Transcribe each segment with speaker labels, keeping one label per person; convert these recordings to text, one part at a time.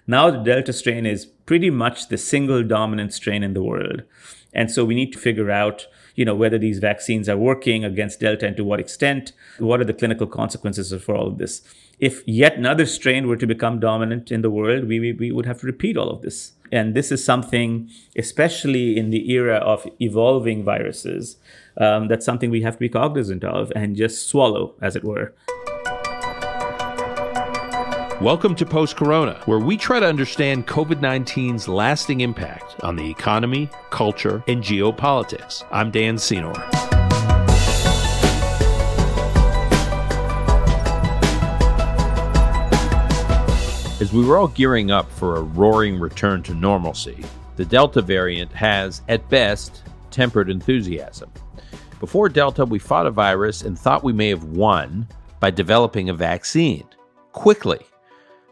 Speaker 1: Now the Delta strain is pretty much the single dominant strain in the world. And so we need to figure out, whether these vaccines are working against Delta and to what extent. What are the clinical consequences for all of this? If yet another strain were to become dominant in the world, we would have to repeat all of this. And this is something, especially in the era of evolving viruses, that's something we have to be cognizant of and just swallow, as it were.
Speaker 2: Welcome to Post-Corona, where we try to understand COVID-19's lasting impact on the economy, culture, and geopolitics. I'm Dan Senor. As we were all gearing up for a roaring return to normalcy, the Delta variant has, at best, tempered enthusiasm. Before Delta, we fought a virus and thought we may have won by developing a vaccine quickly.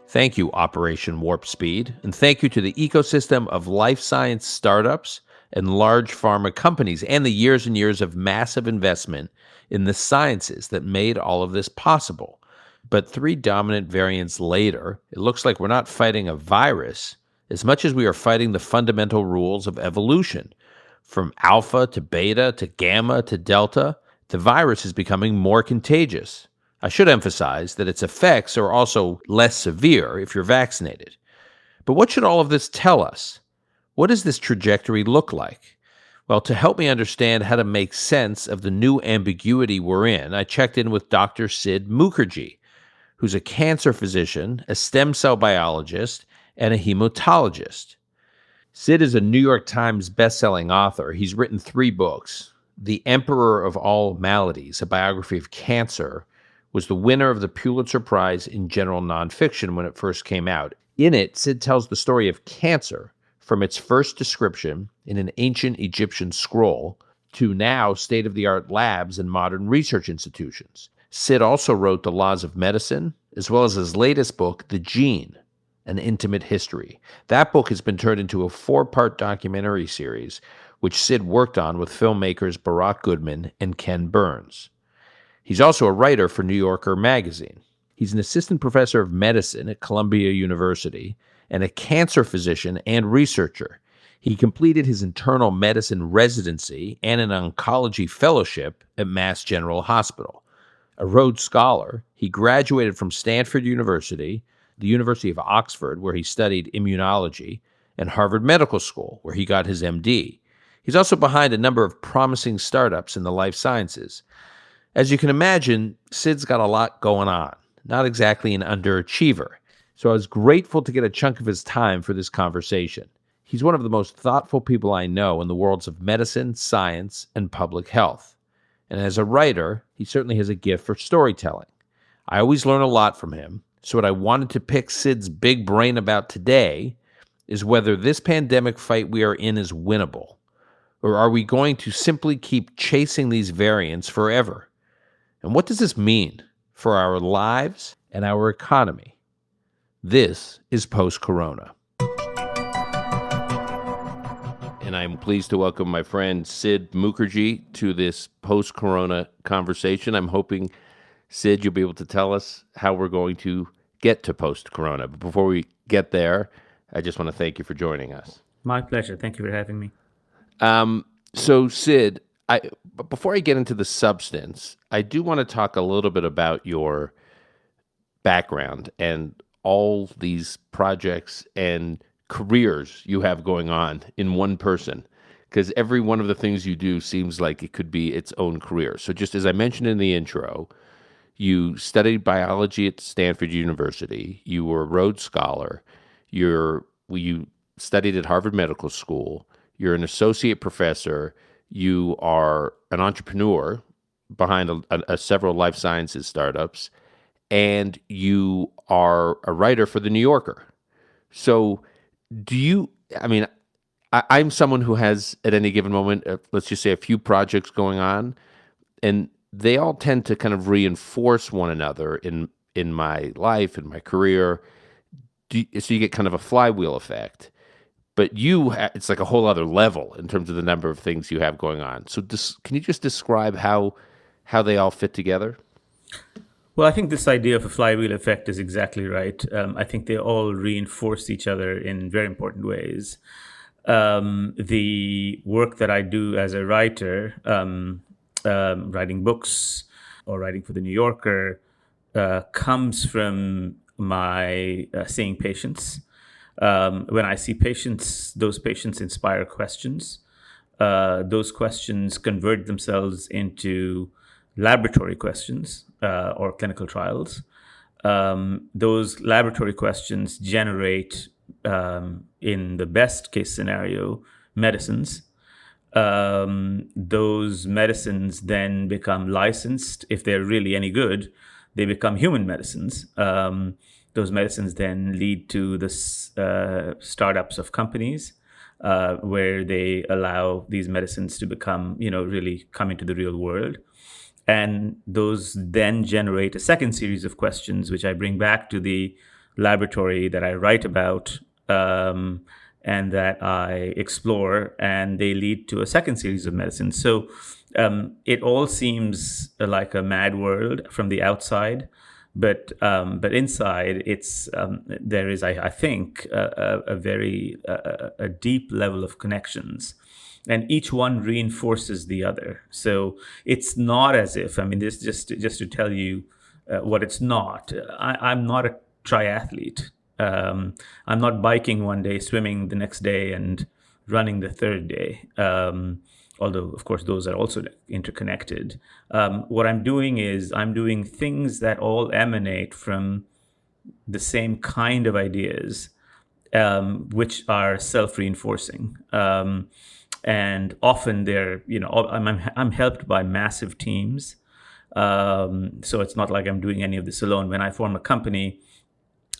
Speaker 2: Thank you, Operation Warp Speed, and thank you to the ecosystem of life science startups and large pharma companies and the years and years of massive investment in the sciences that made all of this possible. But 3 dominant variants later, it looks like we're not fighting a virus as much as we are fighting the fundamental rules of evolution. From alpha to beta to gamma to delta, the virus is becoming more contagious. I should emphasize that its effects are also less severe if you're vaccinated. But what should all of this tell us? What does this trajectory look like? Well, to help me understand how to make sense of the new ambiguity we're in, I checked in with Dr. Sid Mukherjee, who's a cancer physician, a stem cell biologist, and a hematologist. Sid is a New York Times bestselling author. He's written 3 books. The Emperor of All Maladies, a biography of cancer, was the winner of the Pulitzer Prize in general nonfiction when it first came out. In it, Sid tells the story of cancer from its first description in an ancient Egyptian scroll to now state-of-the-art labs and modern research institutions. Sid also wrote The Laws of Medicine, as well as his latest book, The Gene, An Intimate History. That book has been turned into a 4-part documentary series, which Sid worked on with filmmakers Barack Goodman and Ken Burns. He's also a writer for New Yorker magazine. He's an assistant professor of medicine at Columbia University and a cancer physician and researcher. He completed his internal medicine residency and an oncology fellowship at Mass General Hospital. A Rhodes Scholar, he graduated from Stanford University, the University of Oxford, where he studied immunology, and Harvard Medical School, where he got his MD. He's also behind a number of promising startups in the life sciences. As you can imagine, Sid's got a lot going on, not exactly an underachiever. So I was grateful to get a chunk of his time for this conversation. He's one of the most thoughtful people I know in the worlds of medicine, science, and public health. And as a writer, he certainly has a gift for storytelling. I always learn a lot from him, so what I wanted to pick Sid's big brain about today is whether this pandemic fight we are in is winnable, or are we going to simply keep chasing these variants forever? And what does this mean for our lives and our economy? This is Post-Corona. And I'm pleased to welcome my friend Sid Mukherjee to this post-corona conversation. I'm hoping, Sid, you'll be able to tell us how we're going to get to post-corona. But before we get there, I just want to thank you for joining us.
Speaker 1: My pleasure. Thank you for having me.
Speaker 2: So, Sid, before I get into the substance, I do want to talk a little bit about your background and all these projects and careers you have going on in one person, because every one of the things you do seems like it could be its own career. So just as I mentioned in the intro, you studied biology at Stanford University. You were a Rhodes Scholar. You studied at Harvard Medical School. You're an associate professor. You are an entrepreneur behind several life sciences startups, and you are a writer for The New Yorker. So I'm someone who has, at any given moment, let's just say a few projects going on, and they all tend to kind of reinforce one another in my life, in my career. So you get kind of a flywheel effect. But it's like a whole other level in terms of the number of things you have going on. So can you just describe how they all fit together?
Speaker 1: Well, I think this idea of a flywheel effect is exactly right. I think they all reinforce each other in very important ways. The work that I do as a writer, writing books or writing for the New Yorker, comes from my seeing patients. When I see patients, those patients inspire questions. Those questions convert themselves into laboratory questions or clinical trials. Those laboratory questions generate, in the best case scenario, medicines. Those medicines then become licensed. If they're really any good, they become human medicines. Those medicines then lead to the startups of companies where they allow these medicines to become, really come into the real world. And those then generate a second series of questions, which I bring back to the laboratory that I write about, and that I explore, and they lead to a second series of medicines. So it all seems like a mad world from the outside, but inside there is, I think, a very a deep level of connections, and each one reinforces the other. So it's not as if, this just to tell you what it's not. I'm not a triathlete. I'm not biking one day, swimming the next day, and running the third day. Although, of course, those are also interconnected. What I'm doing is I'm doing things that all emanate from the same kind of ideas, which are self-reinforcing. And often I'm helped by massive teams. So it's not like I'm doing any of this alone. When I form a company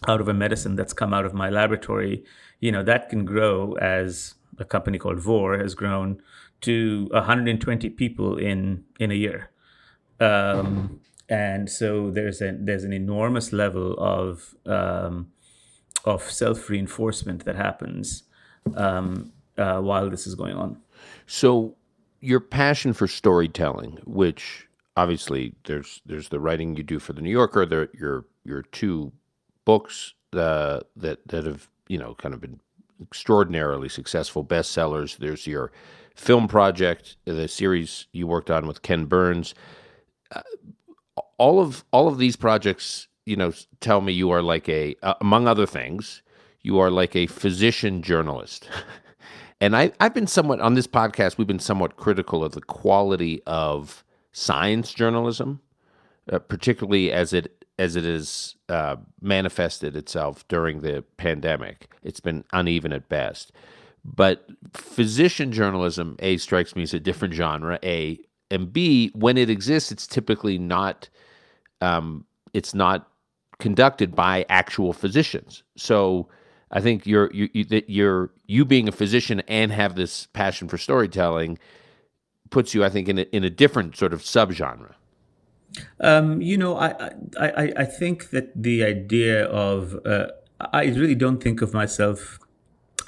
Speaker 1: out of a medicine that's come out of my laboratory, that can grow, as a company called Vor has grown, to 120 people in a year. And so there's an enormous level of self-reinforcement that happens while this is going on.
Speaker 2: So your passion for storytelling, which obviously there's the writing you do for the New Yorker, your two books that have kind of been extraordinarily successful bestsellers. There's your film project, the series you worked on with Ken Burns. All of these projects, tell me you are like among other things, you are like a physician journalist. And I've been somewhat, on this podcast, we've been somewhat critical of the quality of science journalism, particularly as it has manifested itself during the pandemic. It's been uneven at best. But physician journalism, A, strikes me as a different genre, A, and B, when it exists, it's typically not, it's not conducted by actual physicians. So I think you being a physician and have this passion for storytelling puts you, I think, in a different sort of subgenre.
Speaker 1: I think that the idea of I really don't think of myself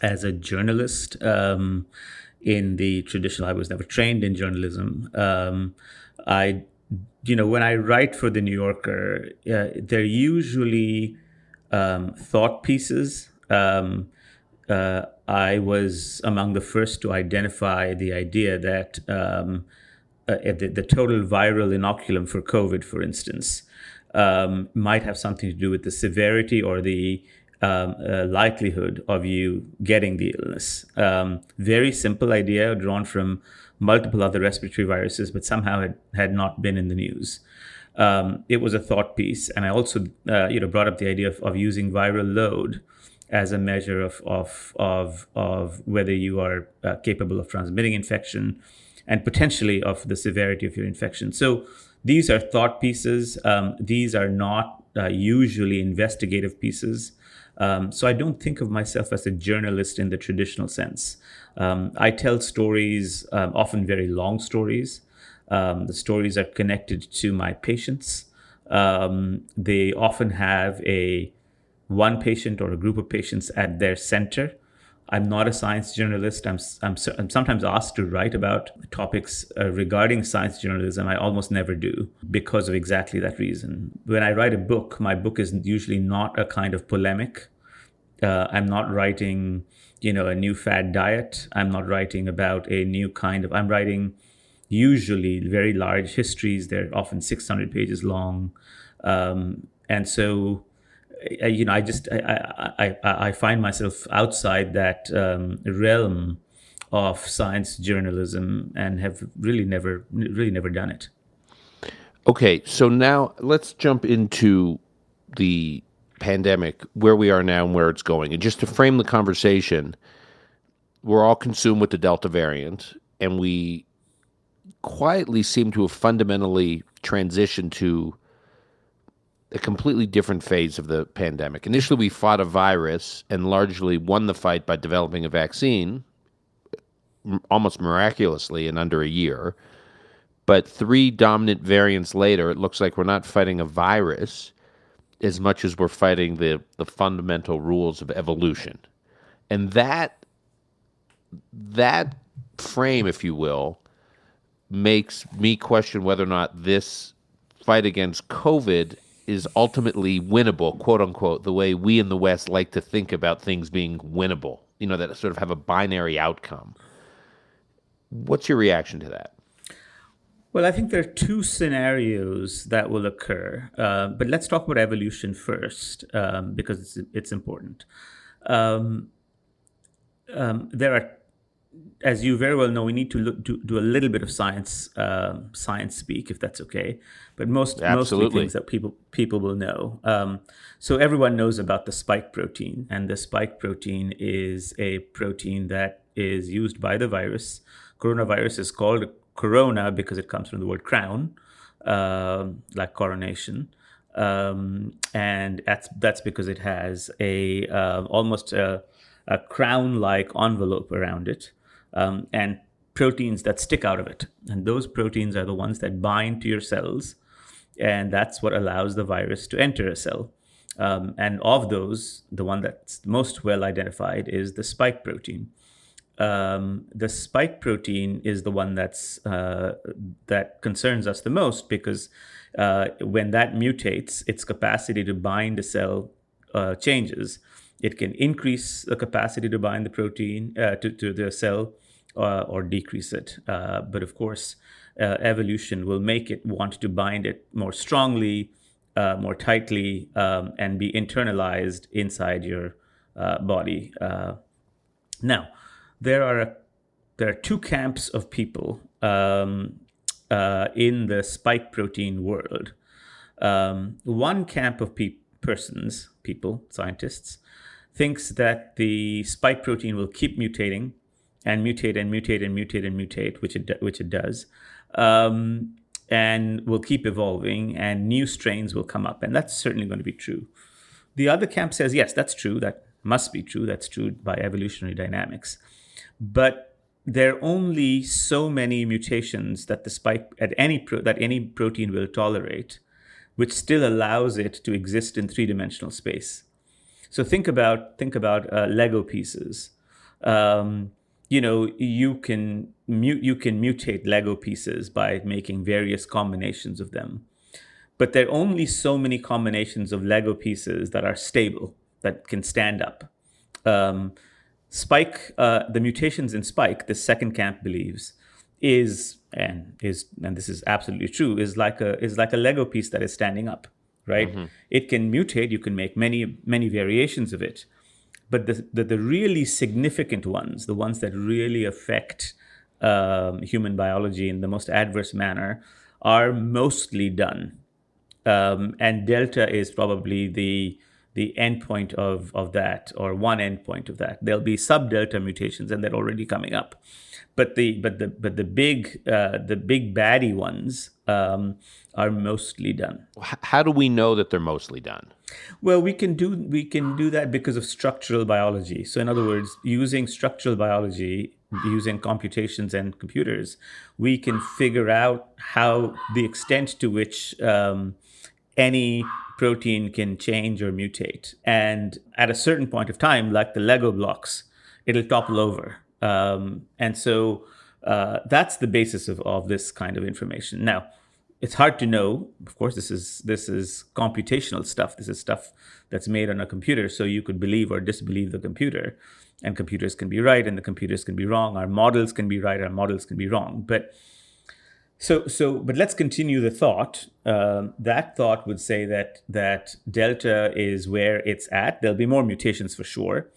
Speaker 1: as a journalist in the traditional. I was never trained in journalism. When I write for the New Yorker, they're usually thought pieces. I was among the first to identify the idea that the total viral inoculum for COVID, for instance, might have something to do with the severity or the likelihood of you getting the illness. Very simple idea drawn from multiple other respiratory viruses, but somehow had not been in the news. It was a thought piece. And I also brought up the idea of using viral load as a measure of whether you are capable of transmitting infection and potentially of the severity of your infection. So these are thought pieces. These are not usually investigative pieces. So I don't think of myself as a journalist in the traditional sense. I tell stories, often very long stories. The stories are connected to my patients. They often have one patient or a group of patients at their center. I'm not a science journalist. I'm sometimes asked to write about topics regarding science journalism. I almost never do because of exactly that reason. When I write a book, my book is usually not a kind of polemic. I'm not writing, a new fad diet. I'm not writing about a new kind of. I'm writing usually very large histories. They're often 600 pages long, and so I find myself outside that realm of science journalism and have really never done it.
Speaker 2: Okay, so now let's jump into the pandemic, where we are now and where it's going. And just to frame the conversation, we're all consumed with the Delta variant, and we quietly seem to have fundamentally transitioned to a completely different phase of the pandemic. Initially, we fought a virus and largely won the fight by developing a vaccine, almost miraculously in under a year. But 3 dominant variants later, it looks like we're not fighting a virus as much as we're fighting the fundamental rules of evolution. And that frame, if you will, makes me question whether or not this fight against COVID is ultimately winnable, quote unquote, the way we in the West like to think about things being winnable, that sort of have a binary outcome. What's your reaction to that?
Speaker 1: Well, I think there are two scenarios that will occur, but let's talk about evolution first because it's important. Um, there are, as you very well know, we need to do a little bit of science speak, if that's okay. But mostly
Speaker 2: Absolutely.
Speaker 1: things that people will know. So everyone knows about the spike protein, and the spike protein is a protein that is used by the virus. Coronavirus is called corona because it comes from the word crown, like coronation. And that's because it has a almost a crown-like envelope around it, and proteins that stick out of it. And those proteins are the ones that bind to your cells, and that's what allows the virus to enter a cell. And of those, the one that's most well identified is the spike protein. The spike protein is the one that concerns us the most because when that mutates, its capacity to bind a cell changes. It can increase the capacity to bind the protein to the cell or decrease it. But of course, evolution will make it want to bind it more strongly, more tightly, and be internalized inside your body. Now, there are two camps of people in the spike protein world. One camp of scientists, thinks that the spike protein will keep mutating and mutate and mutate and mutate and mutate, which it does, and will keep evolving, and new strains will come up, and that's certainly going to be true. The other camp says, yes, that's true. That must be true. That's true by evolutionary dynamics. But there are only so many mutations that the spike that any protein will tolerate, which still allows it to exist in three-dimensional space. So think about Lego pieces. You can mutate Lego pieces by making various combinations of them, but there are only so many combinations of Lego pieces that are stable, that can stand up. The mutations in spike, the second camp believes, is this is absolutely true, is like a Lego piece that is standing up, right? Mm-hmm. It can mutate. You can make many variations of it, but the really significant ones, the ones that really affect human biology in the most adverse manner, are mostly done. And delta is probably the endpoint of that, or one endpoint of that. There'll be sub-delta mutations, and they're already coming up. But the big baddie ones are mostly done.
Speaker 2: How do we know that they're mostly done?
Speaker 1: Well, we can do that because of structural biology. So in other words, using structural biology, using computations and computers, we can figure out how the extent to which any protein can change or mutate. And at a certain point of time, like the Lego blocks, it'll topple over. And so that's the basis of this kind of information. Now, it's hard to know. Of course, this is computational stuff. This is stuff that's made on a computer, so you could believe or disbelieve the computer. And computers can be right, and the computers can be wrong. Our models can be right, our models can be wrong. But let's continue the thought. That thought would say that delta is where it's at. There'll be more mutations for sure,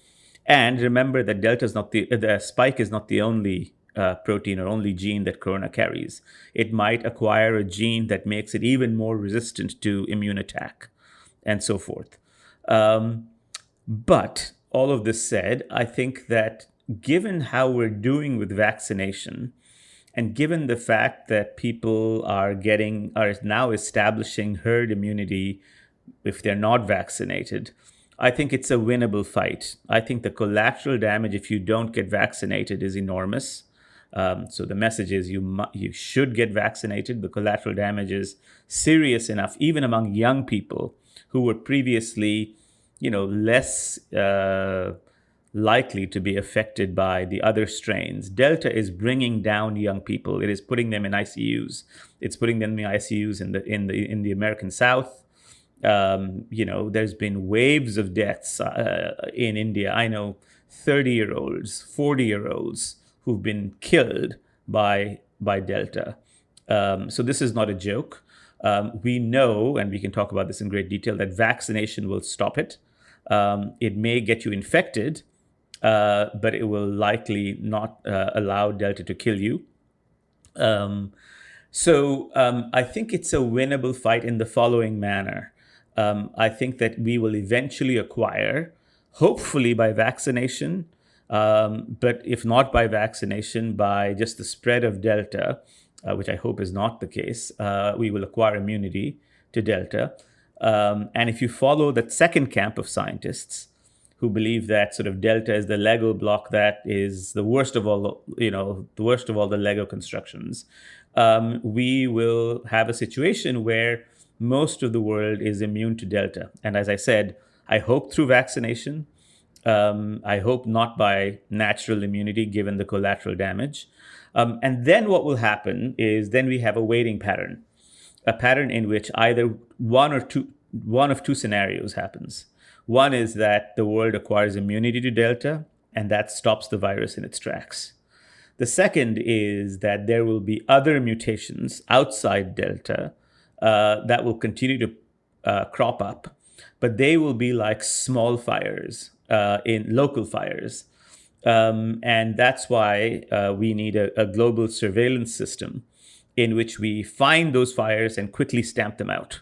Speaker 1: and remember that delta is not the spike is not the only protein or only gene that corona carries. It might acquire a gene that makes it even more resistant to immune attack, and so forth. But all of this said, I think that given how we're doing with vaccination, and given the fact that people are now establishing herd immunity if they're not vaccinated, I think it's a winnable fight. I think the collateral damage if you don't get vaccinated is enormous. So the message is you should get vaccinated. The collateral damage is serious enough, even among young people who were previously, less likely to be affected by the other strains. Delta is bringing down young people. It is putting them in ICUs. It's putting them in ICUs in the American South. There's been waves of deaths in India. I know 30-year-olds, 40-year-olds who've been killed by Delta. So this is not a joke. We know, and we can talk about this in great detail, that vaccination will stop it. It may get you infected, but it will likely not allow Delta to kill you. So I think it's a winnable fight in the following manner. I think that we will eventually acquire, hopefully by vaccination, but if not by vaccination, by just the spread of Delta, which I hope is not the case, we will acquire immunity to Delta. And if you follow that second camp of scientists who believe that sort of Delta is the Lego block that is the worst of all, the worst of all the Lego constructions, we will have a situation where most of the world is immune to Delta. And as I said, I hope through vaccination. I hope not by natural immunity, given the collateral damage. And then what will happen is then we have a waiting pattern, a pattern in which either one of two scenarios happens. One is that the world acquires immunity to Delta, and that stops the virus in its tracks. The second is that there will be other mutations outside Delta that will continue to crop up, but they will be like small fires, in local fires. And that's why we need a global surveillance system in which we find those fires and quickly stamp them out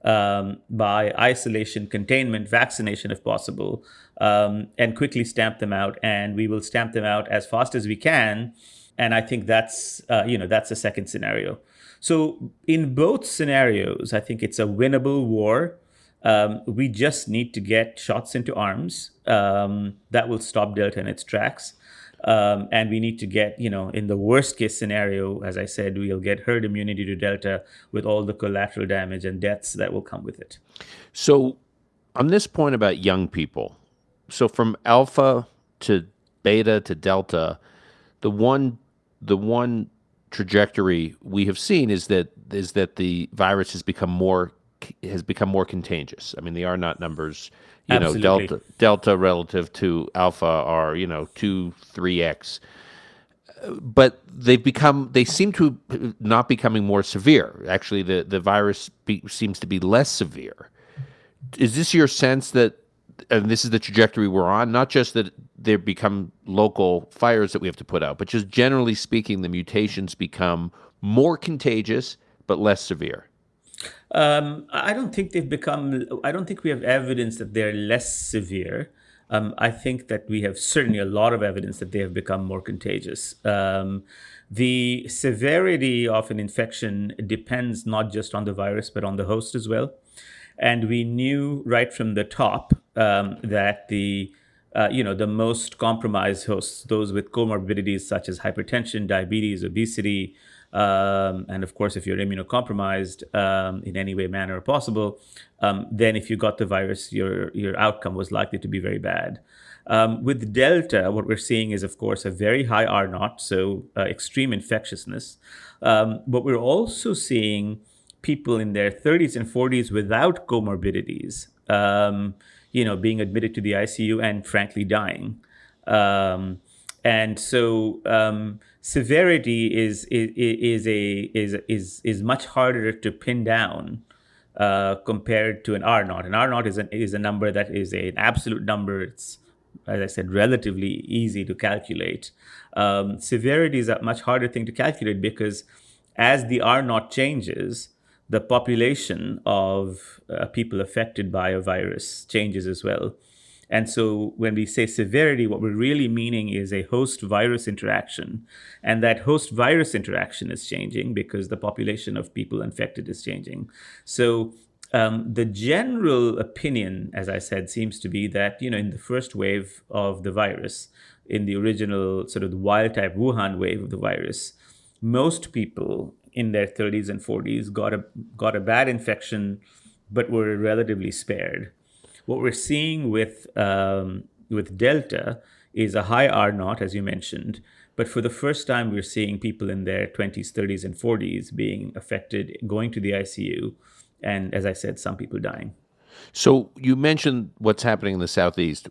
Speaker 1: by isolation, containment, vaccination if possible, and quickly stamp them out. And we will stamp them out as fast as we can. And I think that's the second scenario. So in both scenarios, I think it's a winnable war. We just need to get shots into arms that will stop Delta in its tracks. And we need to get, in the worst case scenario, as I said, we'll get herd immunity to Delta with all the collateral damage and deaths that will come with it.
Speaker 2: So on this point about young people, so from alpha to beta to delta, the one trajectory we have seen is that the virus has become more contagious. I mean, the R naught numbers,
Speaker 1: Absolutely.
Speaker 2: delta relative to alpha are 2-3x, but they seem to not becoming more severe. Actually, the virus seems to be less severe. Is this your sense that, and this is the trajectory we're on, not just that there become local fires that we have to put out, but just generally speaking, the mutations become more contagious but less severe?
Speaker 1: I don't think we have evidence that they're less severe. I think that we have certainly a lot of evidence that they have become more contagious. The severity of an infection depends not just on the virus, but on the host as well. And we knew right from the top that the most compromised hosts, those with comorbidities such as hypertension, diabetes, obesity, and of course, if you're immunocompromised in any way, manner possible, then if you got the virus, your outcome was likely to be very bad. With Delta, what we're seeing is, of course, a very high R naught, so extreme infectiousness. But we're also seeing people in their 30s and 40s without comorbidities, being admitted to the ICU and frankly dying. Um, and so severity is much harder to pin down compared to an R naught. An R naught is a number that is an absolute number. It's, as I said, relatively easy to calculate. Severity is a much harder thing to calculate because as the R naught changes, the population of people affected by a virus changes as well. And so when we say severity, what we're really meaning is a host virus interaction. And that host virus interaction is changing because the population of people infected is changing. So the general opinion, as I said, seems to be that, in the first wave of the virus, in the original sort of the wild type Wuhan wave of the virus, most people in their 30s and 40s got a bad infection, but were relatively spared. What we're seeing with Delta is a high R naught, as you mentioned, but for the first time, we're seeing people in their 20s, 30s, and 40s being affected, going to the ICU, and as I said, some people dying.
Speaker 2: So you mentioned what's happening in the Southeast.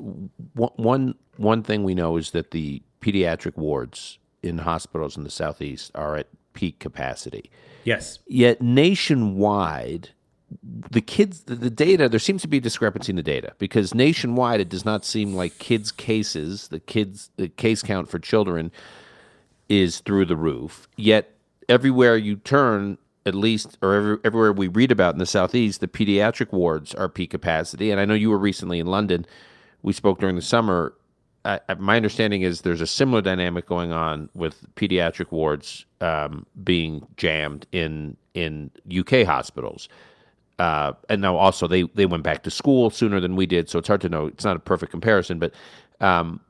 Speaker 2: One thing we know is that the pediatric wards in hospitals in the Southeast are at peak capacity.
Speaker 1: Yes.
Speaker 2: Yet nationwide, the kids, the data, there seems to be a discrepancy in the data because nationwide it does not seem like kids' cases, the case count for children is through the roof. Yet everywhere you turn, at least, or everywhere we read about in the Southeast, the pediatric wards are peak capacity. And I know you were recently in London. We spoke during the summer. My understanding is there's a similar dynamic going on with pediatric wards being jammed in UK hospitals. And now also they went back to school sooner than we did, so it's hard to know. It's not a perfect comparison, but how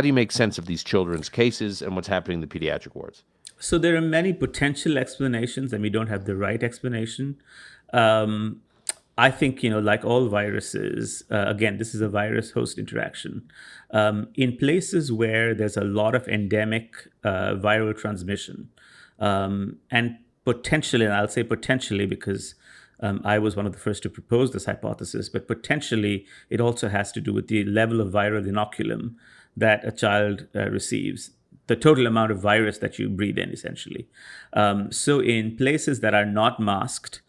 Speaker 2: do you make sense of these children's cases and what's happening in the pediatric wards?
Speaker 1: So there are many potential explanations, and we don't have the right explanation. I think, like all viruses, again, this is a virus-host interaction. In places where there's a lot of endemic viral transmission, and potentially, and I'll say potentially because I was one of the first to propose this hypothesis, but potentially it also has to do with the level of viral inoculum that a child receives, the total amount of virus that you breathe in, essentially. So in places that are not masked,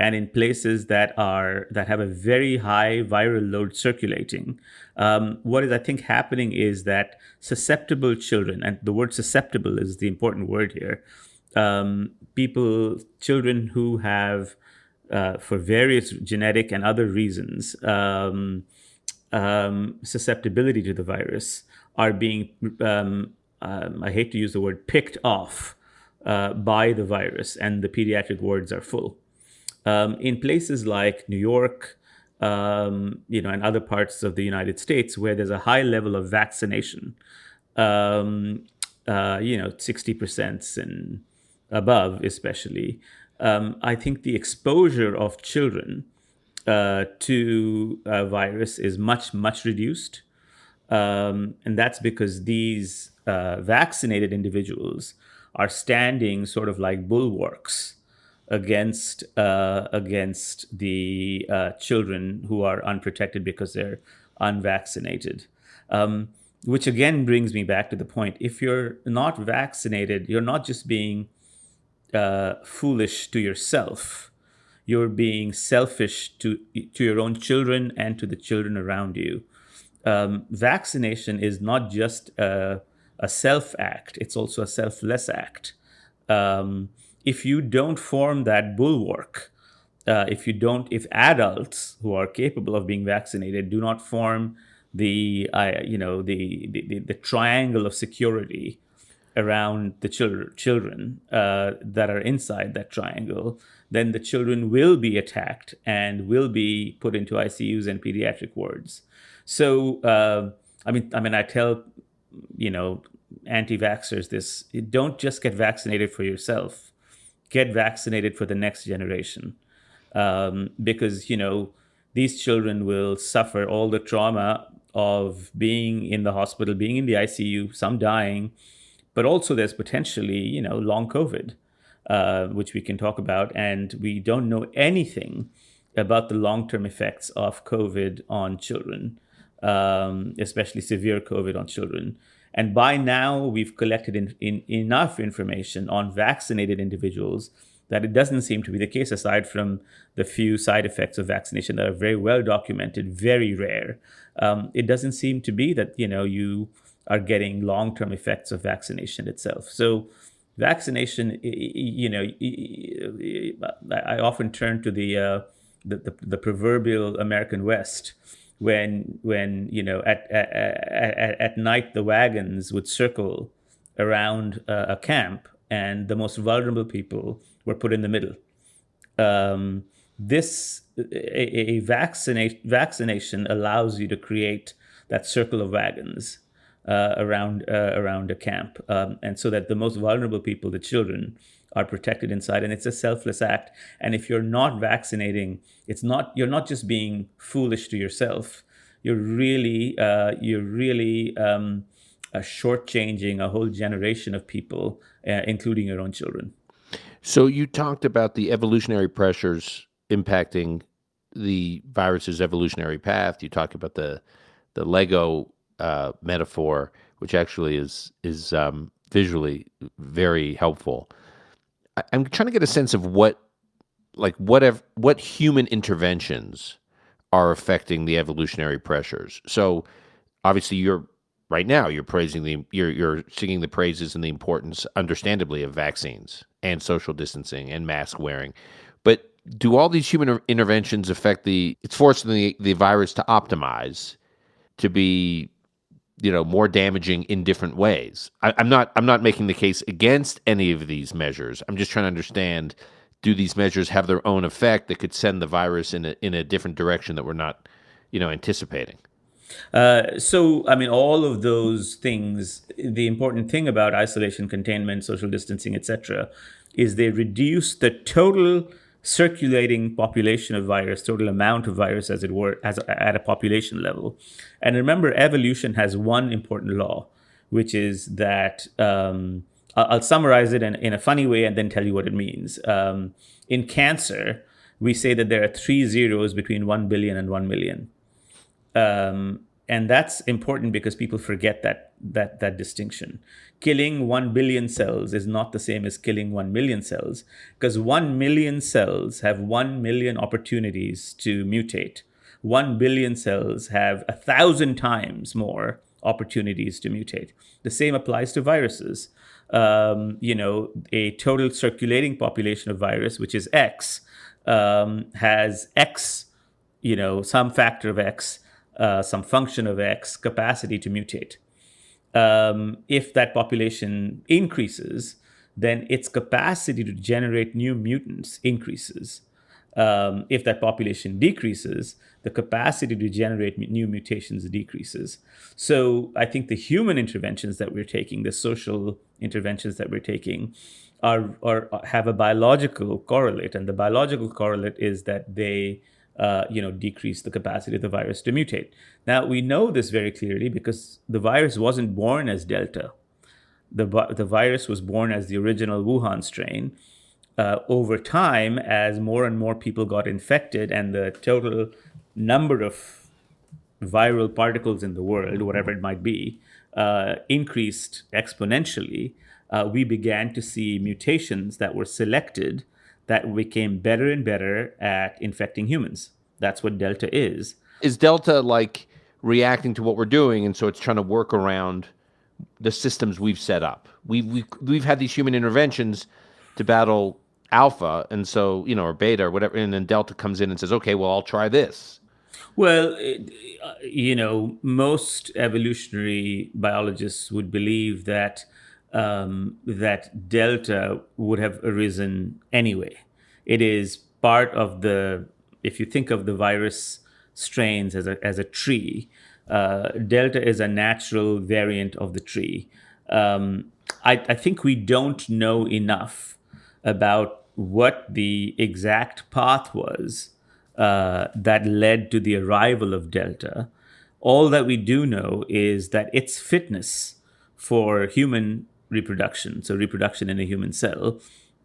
Speaker 1: and in places that have a very high viral load circulating, what is, I think, happening is that susceptible children, and the word susceptible is the important word here, children who have, for various genetic and other reasons, susceptibility to the virus are being, I hate to use the word, picked off by the virus, and the pediatric wards are full. In places like New York, and other parts of the United States where there's a high level of vaccination, 60% and above, especially, I think the exposure of children to a virus is much, much reduced. And that's because these vaccinated individuals are standing sort of like bulwarks against the children who are unprotected because they're unvaccinated. Which again brings me back to the point: if you're not vaccinated, you're not just being foolish to yourself. You're being selfish to your own children and to the children around you. Vaccination is not just a self act; it's also a selfless act. If you don't form that bulwark, if adults who are capable of being vaccinated do not form the triangle of security around the children that are inside that triangle, then the children will be attacked and will be put into ICUs and pediatric wards. So, I tell, anti-vaxxers this: don't just get vaccinated for yourself, get vaccinated for the next generation, because these children will suffer all the trauma of being in the hospital, being in the ICU, some dying, but also there's potentially, long COVID, which we can talk about. And we don't know anything about the long-term effects of COVID on children, especially severe COVID on children. And by now, we've collected enough information on vaccinated individuals that it doesn't seem to be the case, aside from the few side effects of vaccination that are very well documented, very rare. It doesn't seem to be that, you are getting long-term effects of vaccination itself. So vaccination, I often turn to the proverbial American West, when at night the wagons would circle around a camp, and the most vulnerable people were put in the middle. This a vaccination allows you to create that circle of wagons around a camp, and so that the most vulnerable people, the children, are protected inside. And it's a selfless act. And if you're not vaccinating, you're not just being foolish to yourself. You're really shortchanging a whole generation of people, including your own children.
Speaker 2: So you talked about the evolutionary pressures impacting the virus's evolutionary path. You talked about the Lego metaphor, which actually is visually very helpful. I'm trying to get a sense of what human interventions are affecting the evolutionary pressures. So obviously right now you're you're singing the praises and the importance, understandably, of vaccines and social distancing and mask wearing. But do all these human interventions affect it's forcing the virus to optimize to be, more damaging in different ways? I'm not making the case against any of these measures. I'm just trying to understand, do these measures have their own effect that could send the virus in a different direction that we're not, anticipating?
Speaker 1: So, I mean, all of those things, the important thing about isolation, containment, social distancing, etc., is they reduce the total circulating population of virus, total amount of virus, as it were, at a population level. And remember, evolution has one important law, which is that I'll summarize it in a funny way and then tell you what it means. In cancer, we say that there are 3 zeros between 1 billion and 1 million. And that's important because people forget that distinction. Killing 1 billion cells is not the same as killing 1 million cells, because 1 million cells have 1 million opportunities to mutate. 1 billion cells have 1,000 times more opportunities to mutate. The same applies to viruses. A total circulating population of virus, which is X, has X, some factor of X, some function of X capacity to mutate. If that population increases, then its capacity to generate new mutants increases. If that population decreases, the capacity to generate new mutations decreases. So I think the human interventions that we're taking, the social interventions that we're taking, have a biological correlate, and the biological correlate is that they decrease the capacity of the virus to mutate. Now, we know this very clearly because the virus wasn't born as Delta. The virus was born as the original Wuhan strain. Over time, as more and more people got infected and the total number of viral particles in the world, whatever it might be, increased exponentially, we began to see mutations that were selected that became better and better at infecting humans. That's what Delta is.
Speaker 2: Is Delta reacting to what we're doing, and so it's trying to work around the systems we've set up? We've had these human interventions to battle Alpha, and so or Beta or whatever, and then Delta comes in and says, "Okay, well, I'll try this."
Speaker 1: Well, most evolutionary biologists would believe that that Delta would have arisen anyway. It is part of if you think of the virus strains as a tree, Delta is a natural variant of the tree. I think we don't know enough about what the exact path was that led to the arrival of Delta. All that we do know is that its fitness for human reproduction, so reproduction in a human cell,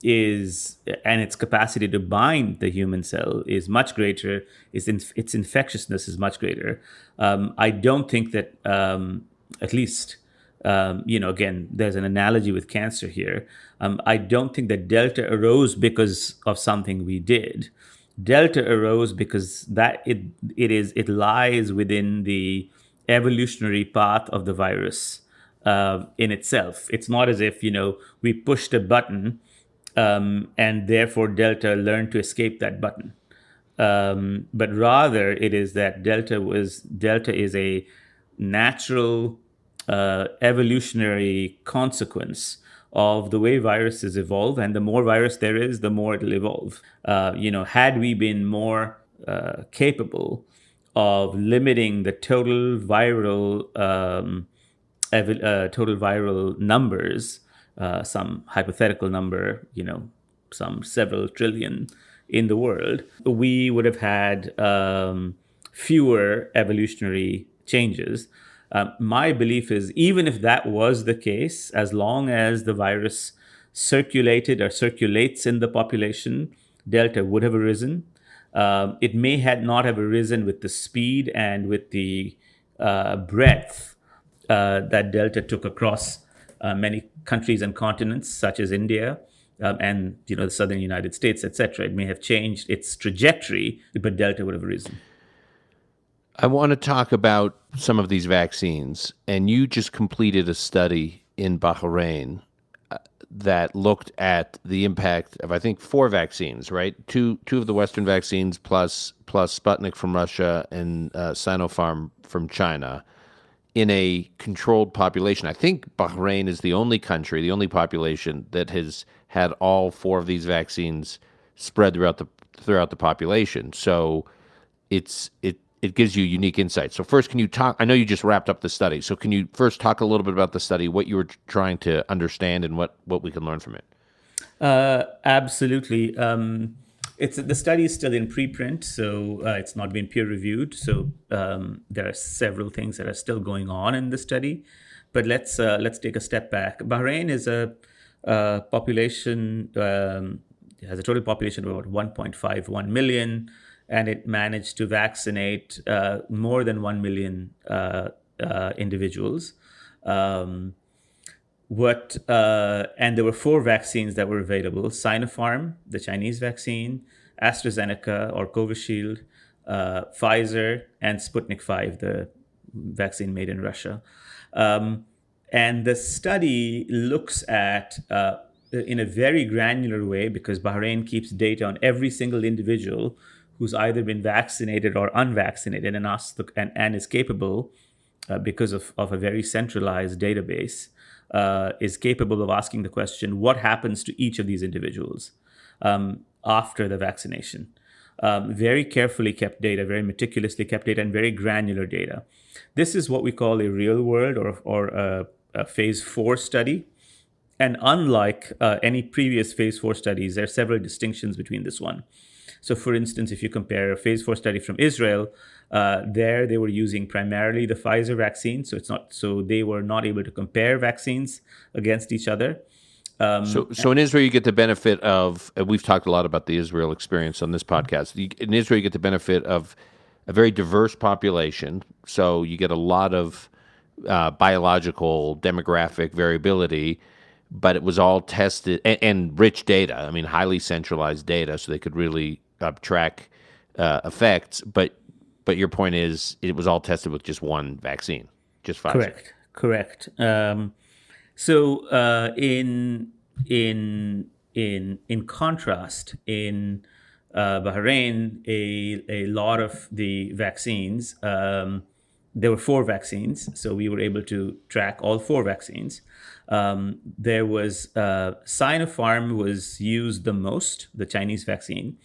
Speaker 1: is and its capacity to bind the human cell is much greater. Its infectiousness is much greater. I don't think that, at least, again, there's an analogy with cancer here. I don't think that Delta arose because of something we did. Delta arose because it lies within the evolutionary path of the virus in itself. It's not as if we pushed a button and therefore Delta learned to escape that button. But rather, it is that Delta is a natural evolutionary consequence of the way viruses evolve, and the more virus there is, the more it'll evolve. Had we been more capable of limiting the total viral numbers, some hypothetical number, some several trillion in the world, we would have had fewer evolutionary changes. My belief is, even if that was the case, as long as the virus circulated or circulates in the population, Delta would have arisen. It may not have arisen with the speed and with the breadth that Delta took across many countries and continents, such as India and the southern United States, etc. It may have changed its trajectory, but Delta would have arisen.
Speaker 2: I want to talk about some of these vaccines, and you just completed a study in Bahrain that looked at the impact of, I think, 4 vaccines, right? Two of the Western vaccines plus Sputnik from Russia and Sinopharm from China in a controlled population. I think Bahrain is the only country, the only population that has had all 4 of these vaccines spread throughout the population. So it gives you unique insights. So first, can you talk? I know you just wrapped up the study. So can you first talk a little bit about the study, what you were trying to understand, and what we can learn from it?
Speaker 1: Absolutely. The study is still in preprint, so it's not been peer reviewed. So there are several things that are still going on in the study. But let's take a step back. Bahrain is a population, has a total population of about 1.51 million, and it managed to vaccinate more than 1 million individuals. And there were 4 vaccines that were available: Sinopharm, the Chinese vaccine, AstraZeneca or Covishield, Pfizer, and Sputnik 5, the vaccine made in Russia. And the study looks at, in a very granular way, because Bahrain keeps data on every single individual who's either been vaccinated or unvaccinated, and is capable, because of a very centralized database, is capable of asking the question, what happens to each of these individuals after the vaccination? Very carefully kept data, very meticulously kept data, and very granular data. This is what we call a real world or a phase 4 study. And unlike any previous phase 4 studies, there are several distinctions between this one. So, for instance, if you compare a phase 4 study from Israel, they were using primarily the Pfizer vaccine. So they were not able to compare vaccines against each other.
Speaker 2: So in Israel, you get the benefit of, we've talked a lot about the Israel experience on this podcast. In Israel, you get the benefit of a very diverse population. So you get a lot of biological demographic variability, but it was all tested and rich data. I mean, highly centralized data, so they could really track effects. But your point is, it was all tested with just one vaccine, just Pfizer.
Speaker 1: Correct. So in contrast, in Bahrain, a lot of the vaccines, there were 4 vaccines, so we were able to track all 4 vaccines. There was Sinopharm was used the most, the Chinese vaccine,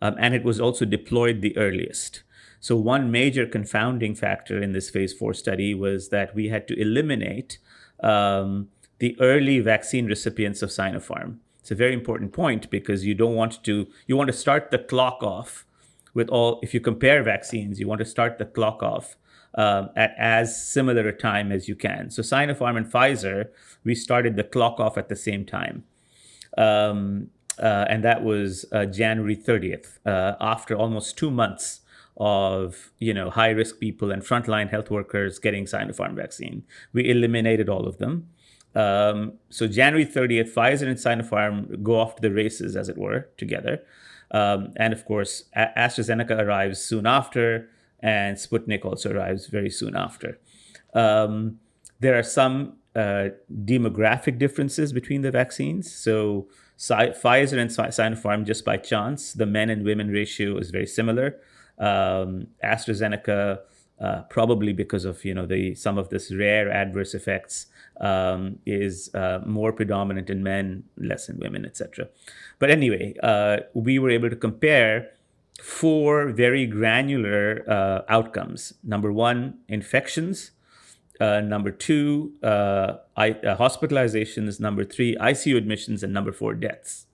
Speaker 1: and it was also deployed the earliest. So one major confounding factor in this phase 4 study was that we had to eliminate the early vaccine recipients of Sinopharm. It's a very important point, because you want to start the clock off with all. If you compare vaccines, you want to start the clock off at as similar a time as you can. So Sinopharm and Pfizer, we started the clock off at the same time. And that was January 30th, after almost 2 months of high risk people and frontline health workers getting Sinopharm vaccine. We eliminated all of them. So January 30th, Pfizer and Sinopharm go off to the races, as it were, together. And of course, AstraZeneca arrives soon after, and Sputnik also arrives very soon after. There are some demographic differences between the vaccines. So Pfizer and Sinopharm, just by chance, the men and women ratio is very similar. AstraZeneca, probably because of some of this rare adverse effects, is more predominant in men, less in women, etc. But anyway, we were able to compare 4 very granular outcomes. Number 1, infections. Number 2, hospitalizations. Number 3, ICU admissions. And number 4, deaths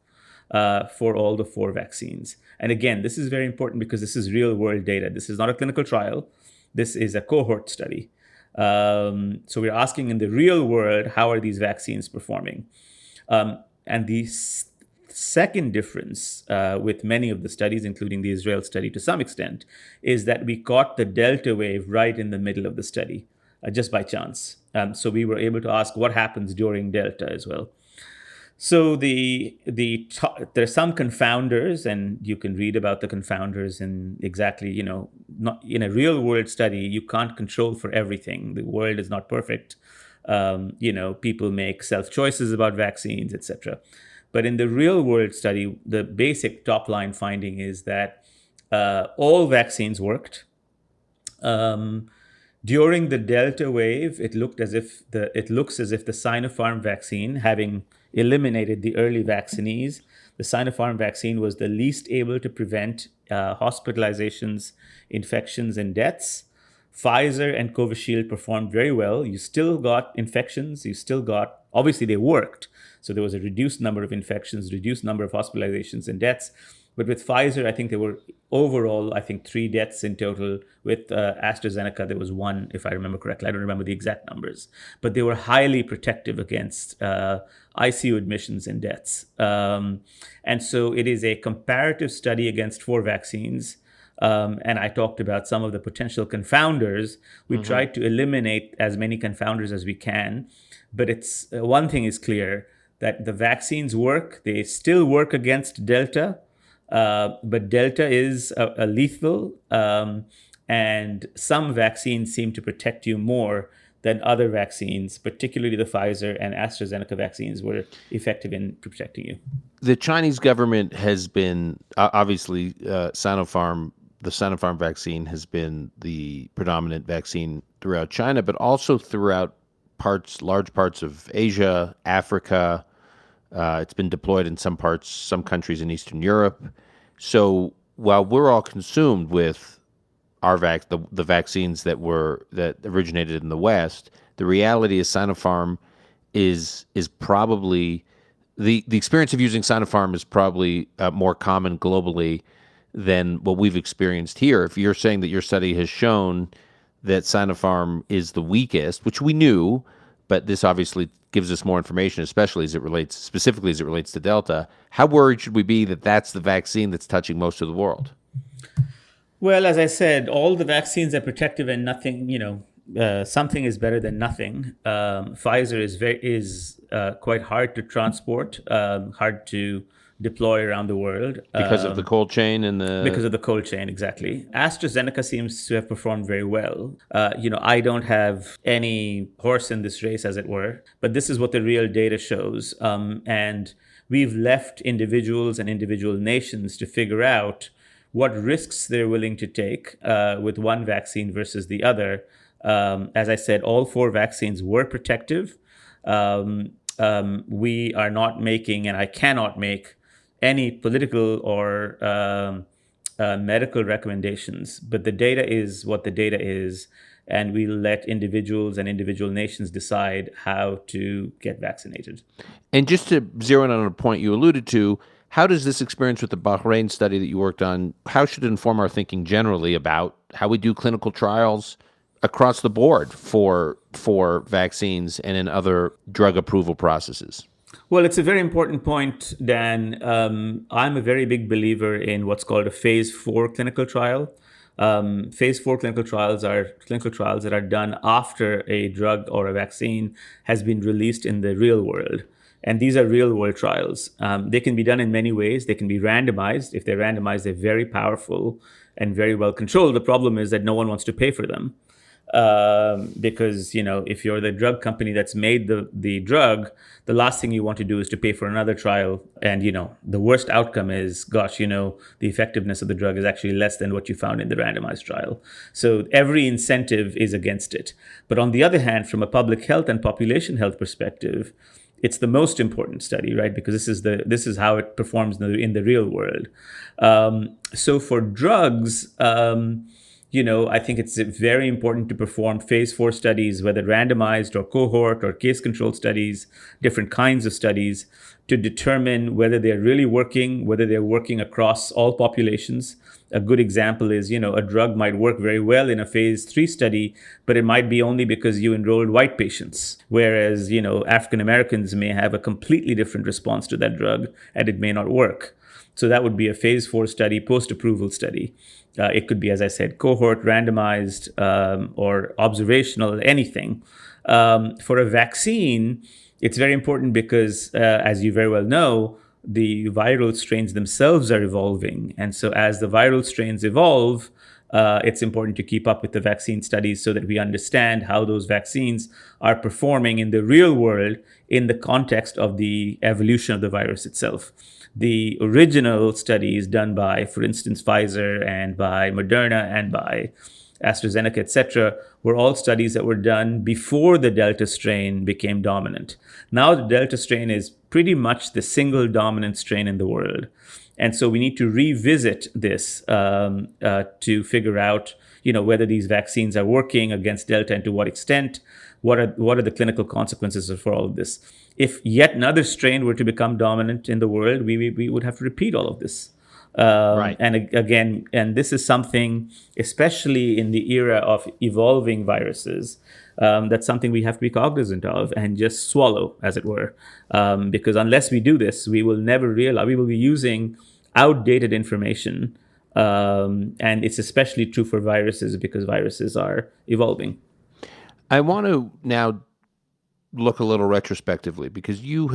Speaker 1: for all the 4 vaccines. And again, this is very important because this is real world data. This is not a clinical trial. This is a cohort study. So we're asking in the real world, how are these vaccines performing? And the second difference with many of the studies, including the Israel study to some extent, is that we caught the Delta wave right in the middle of the study, just by chance. So we were able to ask what happens during Delta as well. So there's some confounders, and you can read about the confounders in exactly, not in a real world study, you can't control for everything. The world is not perfect. People make self choices about vaccines, etc. But in the real world study, the basic top line finding is that all vaccines worked. During the Delta wave, it looks as if the Sinopharm vaccine, having eliminated the early vaccinees, the Sinopharm vaccine was the least able to prevent hospitalizations, infections, and deaths. Pfizer and Covishield performed very well. You still got infections. Obviously they worked. So there was a reduced number of infections, reduced number of hospitalizations and deaths. But with Pfizer, I think there were overall, 3 deaths in total. With AstraZeneca, there was 1, if I remember correctly. I don't remember the exact numbers. But they were highly protective against ICU admissions and deaths. And so it is a comparative study against 4 vaccines. And I talked about some of the potential confounders. We tried to eliminate as many confounders as we can. But it's one thing is clear, that the vaccines work. They still work against Delta. But Delta is a lethal, and some vaccines seem to protect you more than other vaccines, particularly the Pfizer and AstraZeneca vaccines were effective in protecting you.
Speaker 2: The Chinese government has been, obviously, the Sinopharm vaccine has been the predominant vaccine throughout China, but also throughout large parts of Asia, Africa. It's been deployed in some countries in Eastern Europe. So while we're all consumed with the vaccines that originated in the West, the reality is Sinopharm is probably the experience of using Sinopharm is probably more common globally than what we've experienced here. If you're saying that your study has shown that Sinopharm is the weakest, which we knew, but this obviously gives us more information, specifically as it relates to Delta. How worried should we be that that's the vaccine that's touching most of the world?
Speaker 1: Well, as I said, all the vaccines are protective, and nothing, something is better than nothing. Pfizer is quite hard to transport, hard to deploy around the world
Speaker 2: because of the cold chain
Speaker 1: because of the cold chain, exactly. AstraZeneca seems to have performed very well. I don't have any horse in this race, as it were, but this is what the real data shows. And we've left individuals and individual nations to figure out what risks they're willing to take with one vaccine versus the other. As I said, all 4 vaccines were protective. We are not making, and I cannot make, any political or medical recommendations, but the data is what the data is, and we'll let individuals and individual nations decide how to get vaccinated.
Speaker 2: And just to zero in on a point you alluded to, how does this experience with the Bahrain study that you worked on, how should it inform our thinking generally about how we do clinical trials, across the board for vaccines and in other drug approval processes?
Speaker 1: Well, it's a very important point, Dan. I'm a very big believer in what's called a phase 4 clinical trial. Phase 4 clinical trials are clinical trials that are done after a drug or a vaccine has been released in the real world. And these are real world trials. They can be done in many ways. They can be randomized. If they're randomized, they're very powerful and very well controlled. The problem is that no one wants to pay for them. Because, if you're the drug company that's made the drug, the last thing you want to do is to pay for another trial. And, the worst outcome is, the effectiveness of the drug is actually less than what you found in the randomized trial. So every incentive is against it. But on the other hand, from a public health and population health perspective, it's the most important study, right? Because this is how it performs in the real world. So for drugs, I think it's very important to perform phase 4 studies, whether randomized or cohort or case-controlled studies, different kinds of studies, to determine whether they're really working, whether they're working across all populations. A good example is, a drug might work very well in a phase 3 study, but it might be only because you enrolled white patients, whereas, African Americans may have a completely different response to that drug and it may not work. So that would be a phase 4 study, post-approval study. It could be, as I said, cohort, randomized, or observational, anything. For a vaccine, it's very important because, as you very well know, the viral strains themselves are evolving. And so as the viral strains evolve, it's important to keep up with the vaccine studies so that we understand how those vaccines are performing in the real world in the context of the evolution of the virus itself. The original studies done by, for instance, Pfizer and by Moderna and by AstraZeneca, etc., were all studies that were done before the Delta strain became dominant. Now the Delta strain is pretty much the single dominant strain in the world. And so we need to revisit this to figure out, whether these vaccines are working against Delta and to what extent. What are the clinical consequences for all of this? If yet another strain were to become dominant in the world, we would have to repeat all of this.
Speaker 2: Right.
Speaker 1: And this is something, especially in the era of evolving viruses, that's something we have to be cognizant of and just swallow, as it were. Because unless we do this, we will never realize, we will be using outdated information. And it's especially true for viruses because viruses are evolving.
Speaker 2: I want to now look a little retrospectively because you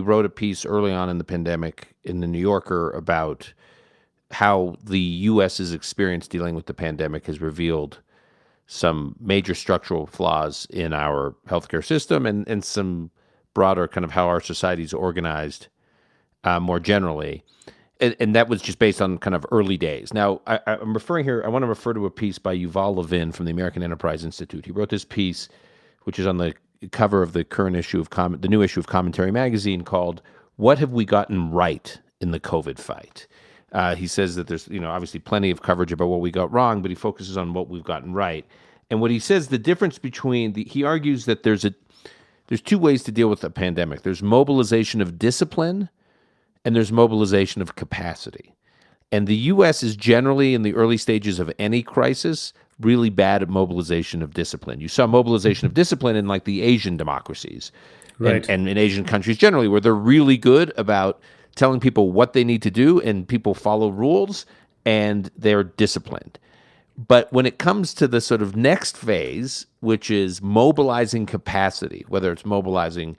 Speaker 2: wrote a piece early on in the pandemic in the New Yorker about how the U.S.'s experience dealing with the pandemic has revealed some major structural flaws in our healthcare system and some broader kind of how our society is organized more generally. And that was just based on kind of early days. Now, I'm referring here, I want to refer to a piece by Yuval Levin from the American Enterprise Institute. He wrote this piece, which is on the cover of the current issue of the new issue of Commentary magazine, called "What Have We Gotten Right in the COVID Fight?" He says that there's, obviously plenty of coverage about what we got wrong, but he focuses on what we've gotten right. And what he says, the difference between he argues that there's two ways to deal with a pandemic. There's mobilization of discipline, and there's mobilization of capacity. And the U.S. is generally, in the early stages of any crisis, really bad at mobilization of discipline. You saw mobilization of discipline in like the Asian democracies,
Speaker 1: right,
Speaker 2: and in Asian countries generally, where they're really good about telling people what they need to do, and people follow rules, and they're disciplined. But when it comes to the sort of next phase, which is mobilizing capacity, whether it's mobilizing,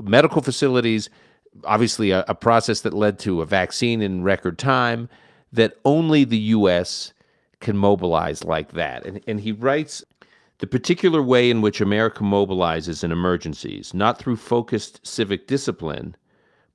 Speaker 2: medical facilities, obviously a process that led to a vaccine in record time, that only the U.S. can mobilize like that. And he writes, the particular way in which America mobilizes in emergencies, not through focused civic discipline,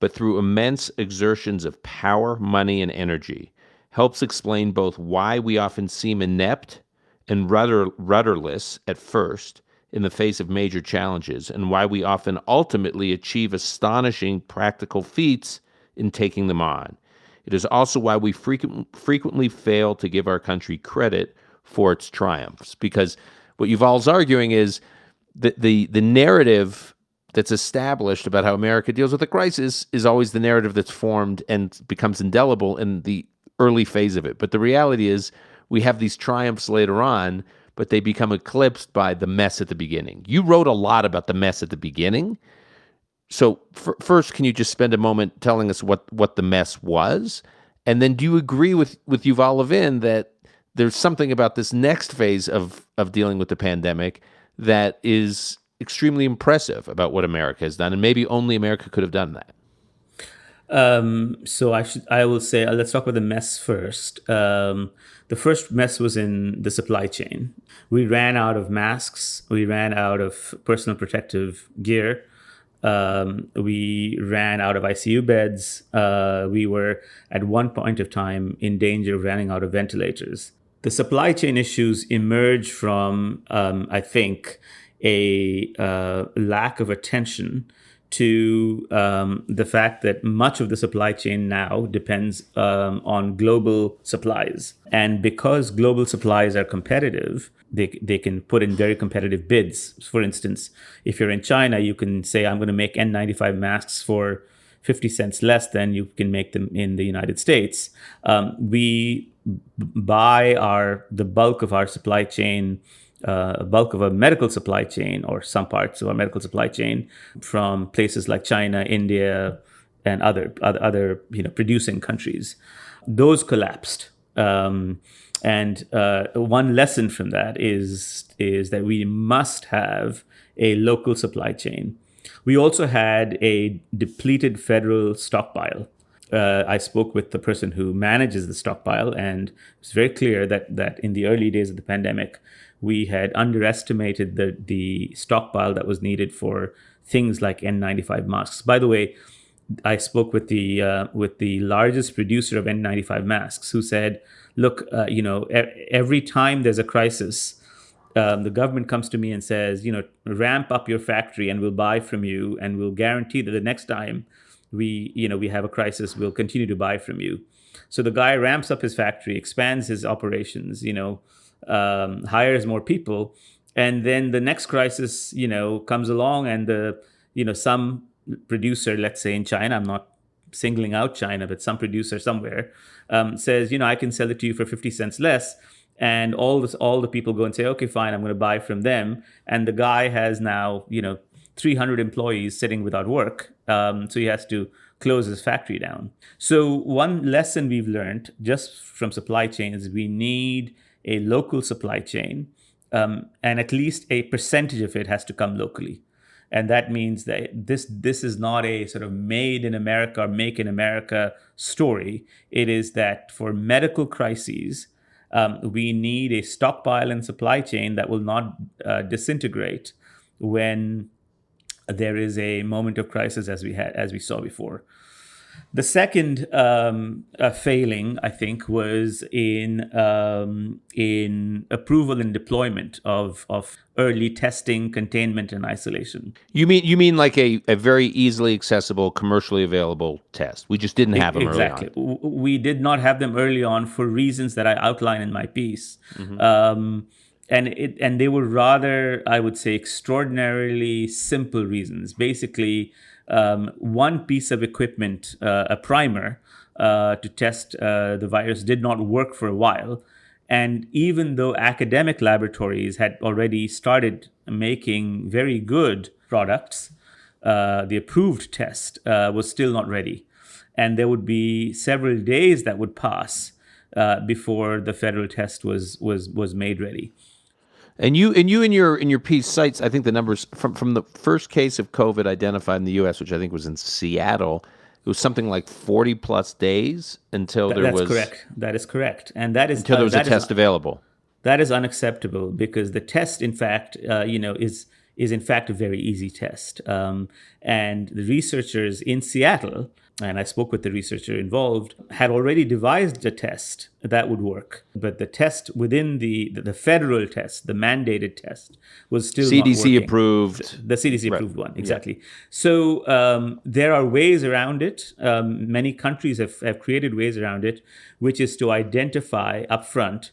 Speaker 2: but through immense exertions of power, money, and energy, helps explain both why we often seem inept and rudderless at first in the face of major challenges, and why we often ultimately achieve astonishing practical feats in taking them on. It is also why we frequently fail to give our country credit for its triumphs. Because what Yuval's arguing is that the narrative that's established about how America deals with a crisis is always the narrative that's formed and becomes indelible in the early phase of it. But the reality is we have these triumphs later on but they become eclipsed by the mess at the beginning. You wrote a lot about the mess at the beginning. So first, can you just spend a moment telling us what the mess was? And then do you agree with Yuval Levin that there's something about this next phase of dealing with the pandemic that is extremely impressive about what America has done, and maybe only America could have done that?
Speaker 1: So I will say, let's talk about the mess first. The first mess was in the supply chain. We ran out of masks. We ran out of personal protective gear. We ran out of ICU beds. We were at one point of time in danger of running out of ventilators. The supply chain issues emerge from, I think, a lack of attention to the fact that much of the supply chain now depends on global supplies. And because global supplies are competitive, they can put in very competitive bids. For instance, if you're in China, you can say, I'm going to make N95 masks for 50 cents less than you can make them in the United States. We buy the bulk of our supply chain, bulk of a medical supply chain, or some parts of our medical supply chain, from places like China, India, and other producing countries. Those collapsed, and one lesson from that is that we must have a local supply chain. We also had a depleted federal stockpile. I spoke with the person who manages the stockpile, and it's very clear that in the early days of the pandemic, we had underestimated the stockpile that was needed for things like N95 masks. By the way, I spoke with the largest producer of N95 masks, who said, "Look, every time there's a crisis, the government comes to me and says, ramp up your factory, and we'll buy from you, and we'll guarantee that the next time we have a crisis, we'll continue to buy from you." So the guy ramps up his factory, expands his operations, hires more people, and then the next crisis, comes along, and some producer, let's say in China, I'm not singling out China, but some producer somewhere says, I can sell it to you for 50 cents less. And all the people go and say, okay, fine, I'm going to buy from them. And the guy has now, 300 employees sitting without work. So he has to close his factory down. So one lesson we've learned just from supply chain is we need a local supply chain, and at least a percentage of it has to come locally. And that means that this is not a sort of made in America or make in America story. It is that for medical crises, we need a stockpile and supply chain that will not disintegrate when there is a moment of crisis, as we saw before. The second failing, I think, was in approval and deployment of early testing, containment, and isolation.
Speaker 2: You mean like a very easily accessible, commercially available test? We just didn't have them
Speaker 1: exactly.
Speaker 2: early on.
Speaker 1: We did not have them early on for reasons that I outline in my piece. Mm-hmm. And they were rather, I would say, extraordinarily simple reasons. Basically, one piece of equipment, a primer to test the virus, did not work for a while. And even though academic laboratories had already started making very good products, the approved test was still not ready. And there would be several days that would pass before the federal test was made ready.
Speaker 2: And you in your piece cites, I think, the numbers from the first case of COVID identified in the U.S., which I think was in Seattle. It was something like 40 plus days until
Speaker 1: That's correct. That is correct, and that is
Speaker 2: until there was a test available.
Speaker 1: That is unacceptable, because the test, in fact, is in fact a very easy test. And the researchers in Seattle, and I spoke with the researcher involved, had already devised a test that would work. But the test within the federal test, the mandated test, was still not working.
Speaker 2: CDC approved.
Speaker 1: The CDC approved one, exactly. Yeah. So there are ways around it. Many countries have created ways around it, which is to identify upfront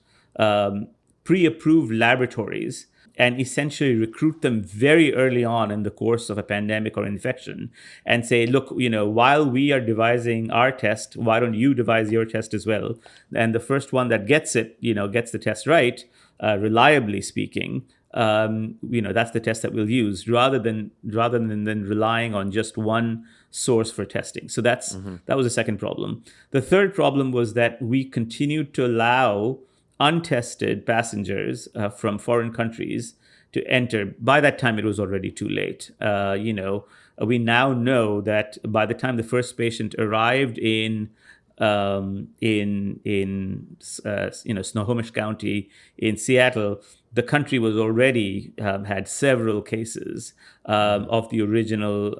Speaker 1: pre-approved laboratories and essentially recruit them very early on in the course of a pandemic or infection, and say, look, while we are devising our test, why don't you devise your test as well? And the first one that gets it, gets the test right, reliably speaking, that's the test that we'll use rather than relying on just one source for testing. So that was the second problem. The third problem was that we continued to allow untested passengers from foreign countries to enter. By that time, it was already too late. We now know that by the time the first patient arrived in Snohomish County in Seattle, the country was already had several cases of the original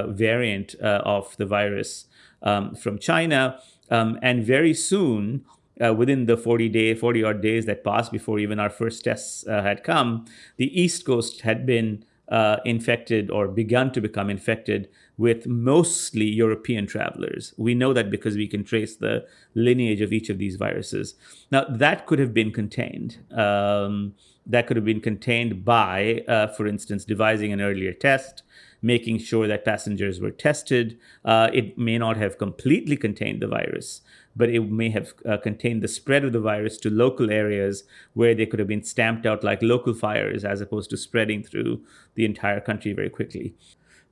Speaker 1: variant of the virus from China, and very soon. Within the 40 odd days that passed before even our first tests had come, the East Coast had been infected or begun to become infected with mostly European travelers. We know that because we can trace the lineage of each of these viruses. Now, that could have been contained. That could have been contained by, for instance, devising an earlier test, making sure that passengers were tested. It may not have completely contained the virus, but it may have contained the spread of the virus to local areas where they could have been stamped out like local fires as opposed to spreading through the entire country very quickly.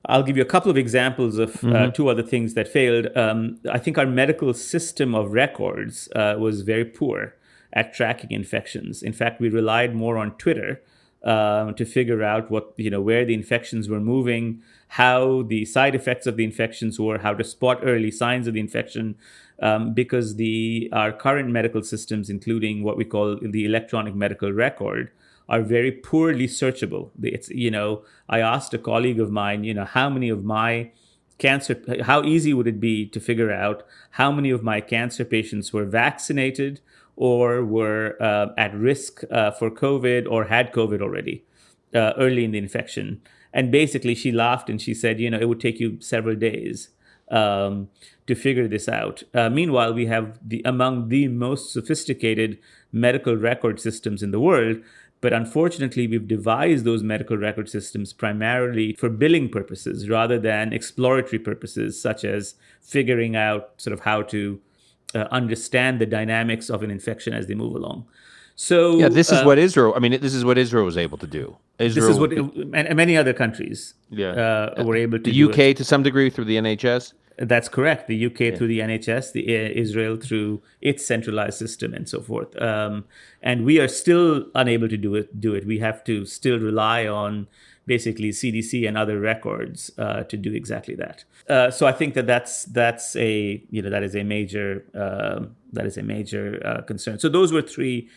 Speaker 1: I'll give you a couple of examples of two other things that failed. I think our medical system of records was very poor at tracking infections. In fact, we relied more on Twitter to figure out where the infections were moving, how the side effects of the infections were, how to spot early signs of the infection, because our current medical systems, including what we call the electronic medical record, are very poorly searchable. I asked a colleague of mine, how many of my how easy would it be to figure out how many of my cancer patients were vaccinated or were at risk for COVID or had COVID already early in the infection. And basically she laughed and she said, it would take you several days to figure this out. Meanwhile, we have among the most sophisticated medical record systems in the world. But unfortunately, we've devised those medical record systems primarily for billing purposes rather than exploratory purposes, such as figuring out sort of how to understand the dynamics of an infection as they move along. So
Speaker 2: yeah, this is what Israel. I mean, this is what Israel was able to do.
Speaker 1: This is what and many other countries were able to
Speaker 2: the
Speaker 1: do.
Speaker 2: The UK to some degree through the NHS.
Speaker 1: That's correct. The UK through the NHS, Israel through its centralized system, and so forth. And we are still unable to do it. We have to still rely on basically CDC and other records to do exactly that. So I think that is a major concern. So those were three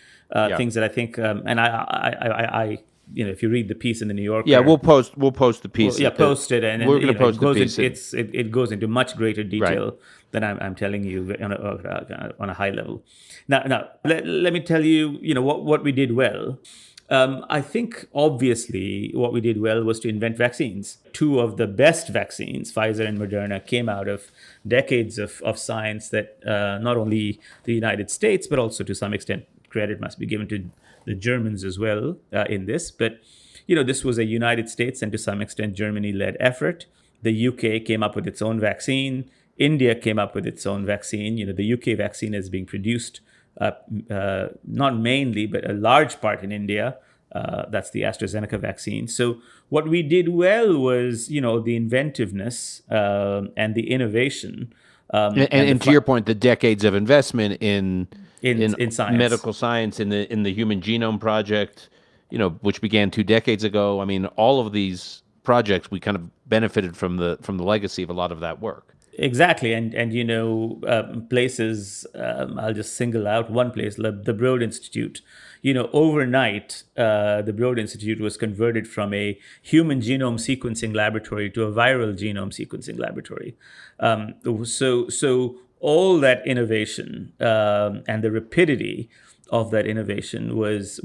Speaker 1: things that I think, and I if you read the piece in the New Yorker,
Speaker 2: we'll post the piece.
Speaker 1: Post it, and
Speaker 2: we're going to post the piece.
Speaker 1: It goes into much greater detail than I'm telling you on a high level. Now let me tell you, what we did well. I think obviously what we did well was to invent vaccines. Two of the best vaccines, Pfizer and Moderna, came out of decades of science that not only the United States but also to some extent credit must be given to the Germans as well in this. But, this was a United States and to some extent Germany-led effort. The UK came up with its own vaccine. India came up with its own vaccine. The UK vaccine is being produced not mainly, but a large part in India. That's the AstraZeneca vaccine. So what we did well was, the inventiveness and the innovation.
Speaker 2: And to your point, the decades of investment in science, medical science, in the Human Genome Project, which began 2 decades ago. I mean, all of these projects, we kind of benefited from the legacy of a lot of that work.
Speaker 1: Exactly, and places. I'll just single out one place, the Broad Institute. Overnight, the Broad Institute was converted from a human genome sequencing laboratory to a viral genome sequencing laboratory. So all that innovation and the rapidity of that innovation was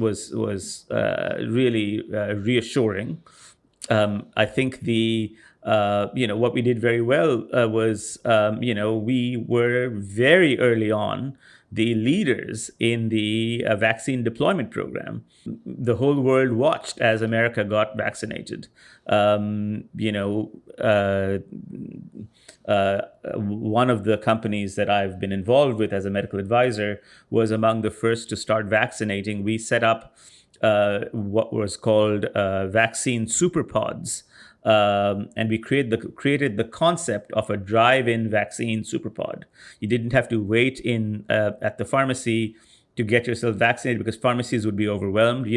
Speaker 1: really reassuring. I think what we did very well was we were very early on the leaders in the vaccine deployment program. The whole world watched as America got vaccinated. Um, you know, uh, One of the companies that I've been involved with as a medical advisor was among the first to start vaccinating. We set up what was called vaccine superpods. And we created the concept of a drive-in vaccine superpod. You didn't have to wait in at the pharmacy to get yourself vaccinated because pharmacies would be overwhelmed.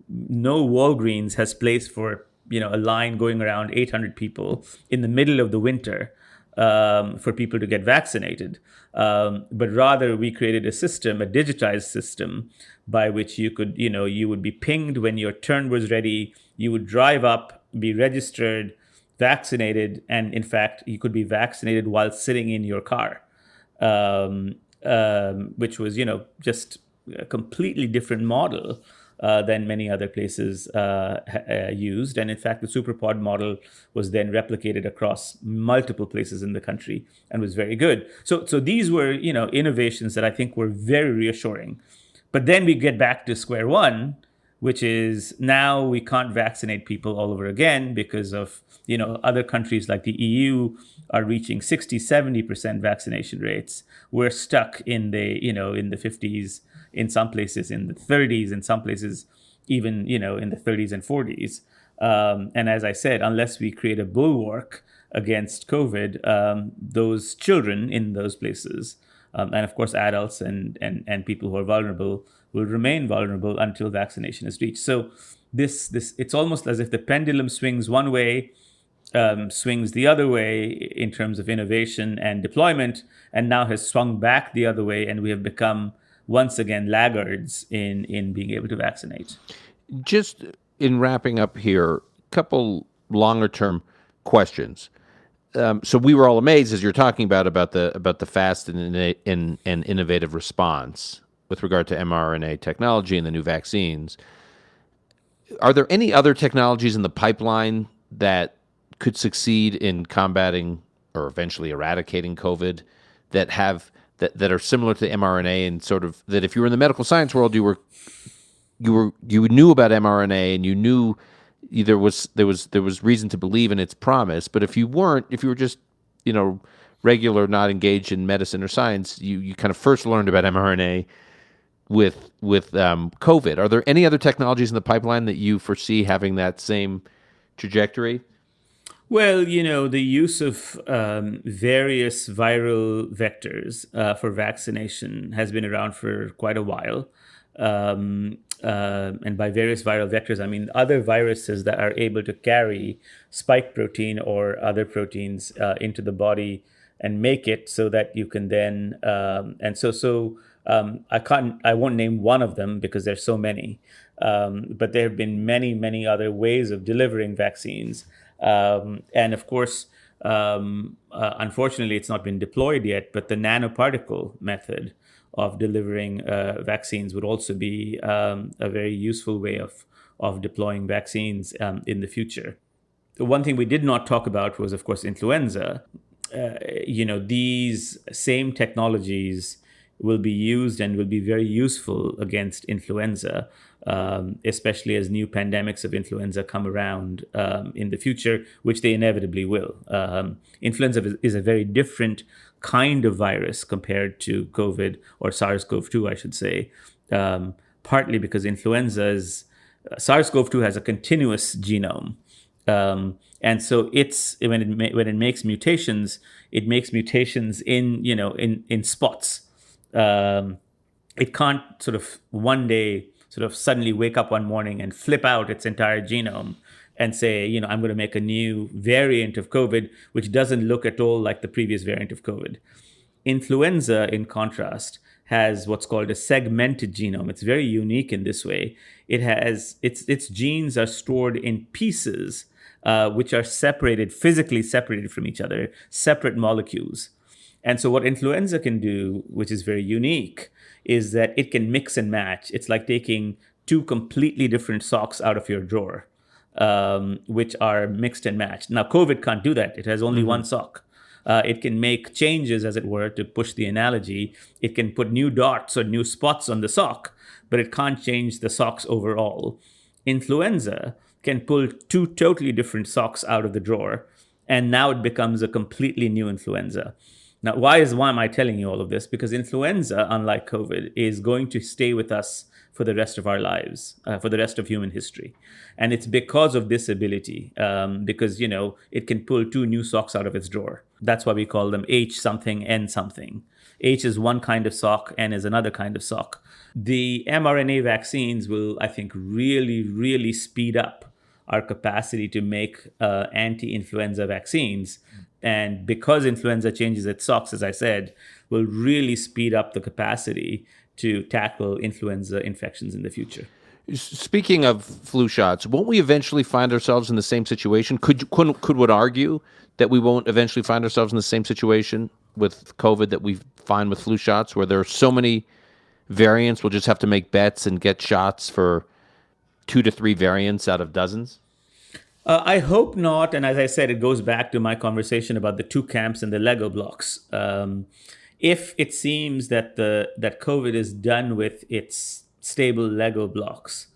Speaker 1: No Walgreens has place for a line going around 800 people in the middle of the winter for people to get vaccinated. But rather, we created a system, a digitized system, by which you would be pinged when your turn was ready. You would drive up, be registered, vaccinated, and in fact, you could be vaccinated while sitting in your car, which was, just a completely different model than many other places used. And in fact, the superpod model was then replicated across multiple places in the country and was very good. So these were, innovations that I think were very reassuring. But then we get back to square one, which is now we can't vaccinate people all over again because of, other countries like the EU are reaching 60-70% vaccination rates. We're stuck in the 50s, in some places in the 30s, in some places even, in the 30s and 40s. And as I said, unless we create a bulwark against COVID, those children in those places, and of course adults and people who are vulnerable, will remain vulnerable until vaccination is reached. So this it's almost as if the pendulum swings one way, swings the other way in terms of innovation and deployment, and now has swung back the other way, and we have become once again laggards in being able to vaccinate.
Speaker 2: Just in wrapping up here, a couple longer term questions. So we were all amazed as you're talking about the fast and innovative response with regard to mRNA technology and the new vaccines. Are there any other technologies in the pipeline that could succeed in combating or eventually eradicating COVID that are similar to mRNA, and sort of that if you were in the medical science world, you knew about mRNA and you knew there was reason to believe in its promise, but if you were just regular, not engaged in medicine or science, you kind of first learned about mRNA with COVID. Are there any other technologies in the pipeline that you foresee having that same trajectory?
Speaker 1: Well, the use of various viral vectors for vaccination has been around for quite a while. And by various viral vectors, I mean other viruses that are able to carry spike protein or other proteins into the body and make it so that you can then I won't name one of them because there's so many, but there have been many other ways of delivering vaccines, and of course, unfortunately, it's not been deployed yet. But the nanoparticle method of delivering vaccines would also be a very useful way of deploying vaccines in the future. The one thing we did not talk about was, of course, influenza. These same technologies will be used and will be very useful against influenza, especially as new pandemics of influenza come around in the future, which they inevitably will. Influenza is a very different kind of virus compared to COVID or SARS-CoV-2, I should say, partly because SARS-CoV-2 has a continuous genome. And so when it makes mutations, it makes mutations in spots. It can't sort of one day sort of suddenly wake up one morning and flip out its entire genome and say, I'm going to make a new variant of COVID, which doesn't look at all like the previous variant of COVID. Influenza, in contrast, has what's called a segmented genome. It's very unique in this way. It has its genes are stored in pieces, which are physically separated from each other, separate molecules. And so what influenza can do, which is very unique, is that it can mix and match. It's like taking two completely different socks out of your drawer, which are mixed and matched. Now, COVID can't do that. It has only one sock. It can make changes, as it were, to push the analogy. It can put new dots or new spots on the sock, but it can't change the socks overall. Influenza can pull two totally different socks out of the drawer, and now it becomes a completely new influenza. Now, why am I telling you all of this? Because influenza, unlike COVID, is going to stay with us for the rest of our lives, for the rest of human history. And it's because of this ability, because, it can pull two new socks out of its drawer. That's why we call them H something, N something. H is one kind of sock, N is another kind of sock. The mRNA vaccines will, I think, really, really speed up our capacity to make anti-influenza vaccines. And because influenza changes its socks, as I said, will really speed up the capacity to tackle influenza infections in the future.
Speaker 2: Speaking of flu shots, won't we eventually find ourselves in the same situation? Could one argue that we won't eventually find ourselves in the same situation with COVID that we find with flu shots, where there are so many variants, we'll just have to make bets and get shots for 2 to 3 variants out of dozens?
Speaker 1: I hope not. And as I said, it goes back to my conversation about the two camps and the Lego blocks. If it seems that that COVID is done with its stable Lego blocks,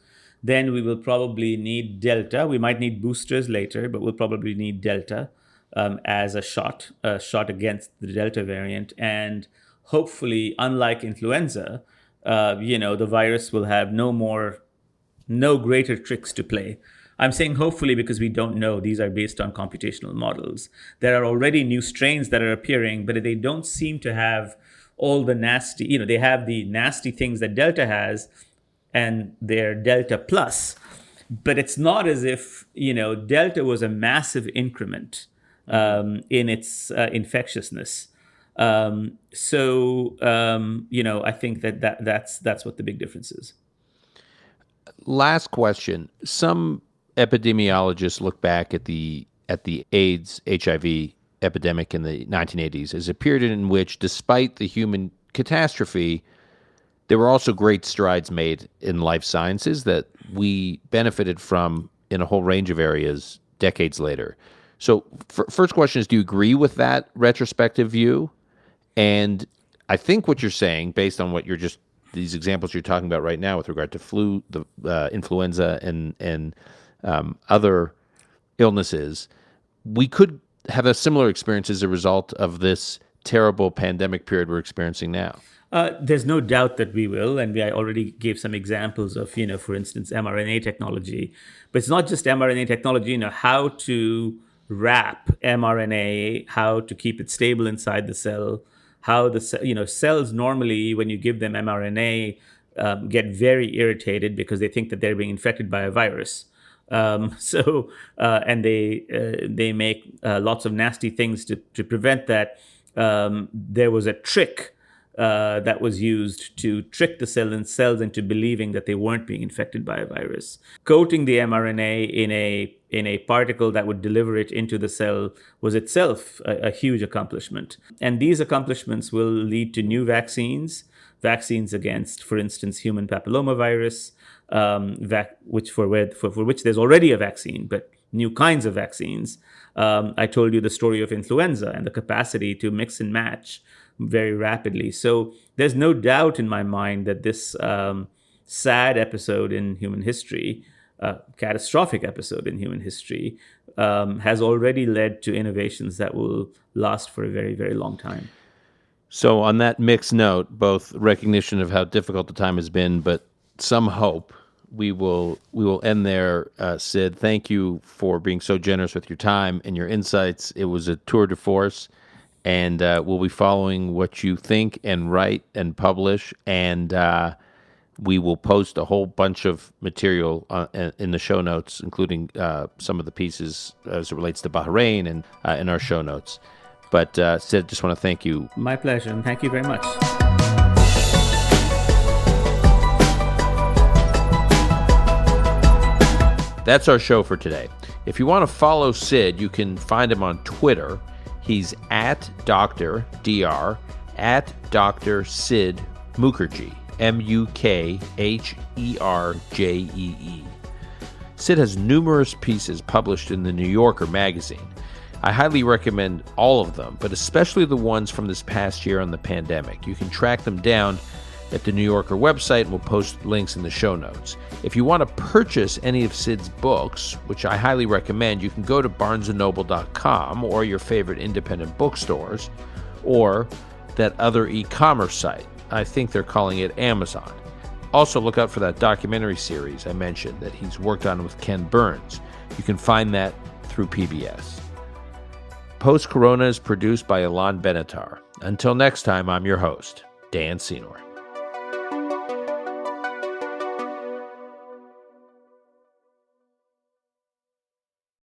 Speaker 1: then we will probably need Delta. We might need boosters later, but we'll probably need Delta as a shot against the Delta variant. And hopefully, unlike influenza, the virus will have no greater tricks to play. I'm saying hopefully because we don't know. These are based on computational models. There are already new strains that are appearing, but they don't seem to have all the nasty, they have the nasty things that Delta has and their Delta plus. But it's not as if, Delta was a massive increment in its infectiousness. I think that's what the big difference is.
Speaker 2: Last question. Some epidemiologists look back at the AIDS, HIV epidemic in the 1980s as a period in which, despite the human catastrophe, there were also great strides made in life sciences that we benefited from in a whole range of areas decades later. So first question is, do you agree with that retrospective view? And I think what you're saying, based on what these examples you're talking about right now with regard to flu, the influenza, and other illnesses, we could have a similar experience as a result of this terrible pandemic period we're experiencing now.
Speaker 1: There's no doubt that we will, and I already gave some examples of, for instance, mRNA technology. But it's not just mRNA technology, how to wrap mRNA, how to keep it stable inside the cell, how cells normally, when you give them mRNA, get very irritated because they think that they're being infected by a virus. And they make lots of nasty things to prevent that. There was a trick that was used to trick the cells into believing that they weren't being infected by a virus. Coating the mRNA in a particle that would deliver it into the cell was itself a huge accomplishment. And these accomplishments will lead to new vaccines against, for instance, human papillomavirus, for which there's already a vaccine, but new kinds of vaccines. I told you the story of influenza and the capacity to mix and match very rapidly. So there's no doubt in my mind that this sad episode in human history, catastrophic episode in human history, has already led to innovations that will last for a very, very long time.
Speaker 2: So on that mixed note, both recognition of how difficult the time has been, but some hope, we will end there. Sid, thank you for being so generous with your time and your insights. It was a tour de force, and we'll be following what you think and write and publish, and we will post a whole bunch of material in the show notes, including some of the pieces as it relates to Bahrain and in our show notes. But Sid, just want to thank you.
Speaker 1: My pleasure, and thank you very much.
Speaker 2: That's our show for today. If you want to follow Sid, you can find him on Twitter. He's at Dr. Dr. at Dr. Sid Mukherjee, Mukherjee. Sid has numerous pieces published in the New Yorker magazine. I highly recommend all of them, but especially the ones from this past year on the pandemic. You can track them down at the New Yorker website, and we'll post links in the show notes. If you want to purchase any of Sid's books, which I highly recommend, you can go to barnesandnoble.com or your favorite independent bookstores, or that other e-commerce site. I think they're calling it Amazon. Also, look out for that documentary series I mentioned that he's worked on with Ken Burns. You can find that through PBS. Post Corona is produced by Ilan Benatar. Until next time, I'm your host, Dan Senor.